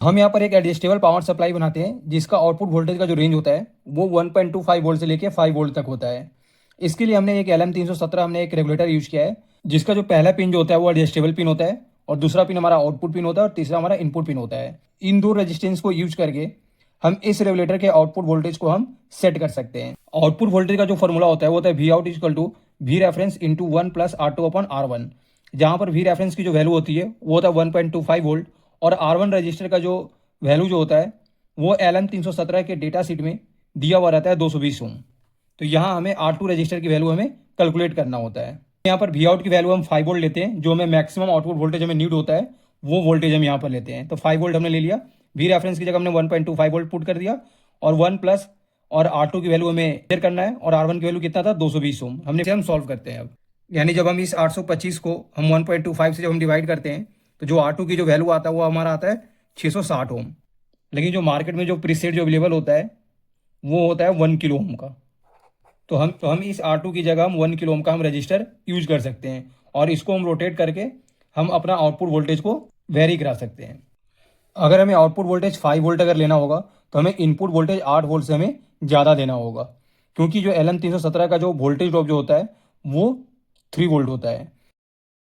हम यहाँ पर एक एडजस्टेबल पावर सप्लाई बनाते हैं जिसका आउटपुट वोल्टेज का जो रेंज होता है वो 1.25 वोल्ट से लेके 5 वोल्ट तक होता है। इसके लिए हमने एक LM317 हमने एक रेगुलेटर यूज किया है, जिसका जो पहला पिन जो होता है वो एडजस्टेबल पिन होता है और दूसरा पिन हमारा आउटपुट पिन होता है और तीसरा हमारा इनपुट पिन होता है। इन दो रेजिस्टेंस को यूज करके हम इस रेगुलेटर के आउटपुट वोल्टेज को हम सेट कर सकते हैं। आउटपुट वोल्टेज का जो फॉर्मूला होता है वो होता है V out equal to V reference into 1 plus R2 upon R1, जहाँ पर वी रेफरेंस की जो वैल्यू होती है वो होता है 1.25 वोल्ट और R1 रजिस्टर का जो वैल्यू जो होता है वो LM317 के डेटा शीट में दिया हुआ रहता है 220 ओम। तो यहाँ हमें R2 रजिस्टर की वैल्यू हमें कैलकुलेट करना होता है। यहाँ पर वी आउट की वैल्यू हम 5 वोल्ट लेते हैं, जो हमें मैक्सिमम आउटपुट वोल्टेज हमें नीड होता है वो वोल्टेज हम यहाँ पर लेते हैं। तो 5 वोल्ट हमने ले लिया, वी रेफरेंस की जगह हमने 1.25 वोल्ट पुट कर दिया और 1 प्लस और R2 की वैल्यू हमें क्लियर करना है और R1 की वैल्यू कितना था 220 ओम। हम सॉल्व करते हैं अब। यानी जब हम इस 825 को हम 1.25 से जब हम डिवाइड करते हैं तो जो R2 की जो वैल्यू आता है वो हमारा आता है 660 ओम। लेकिन जो मार्केट में जो प्रीसेट जो अवेलेबल होता है वो होता है 1 किलो ओम का। तो हम इस R2 की जगह हम 1 किलो ओम का हम रजिस्टर यूज कर सकते हैं और इसको हम रोटेट करके हम अपना आउटपुट वोल्टेज को वेरी करा सकते हैं। अगर हमें आउटपुट वोल्टेज 5 वोल्ट अगर लेना होगा तो हमें इनपुट वोल्टेज 8 वोल्ट से हमें ज़्यादा देना होगा, क्योंकि जो LM317 का जो वोल्टेज ड्रॉप जो होता है वो 3 वोल्ट होता है।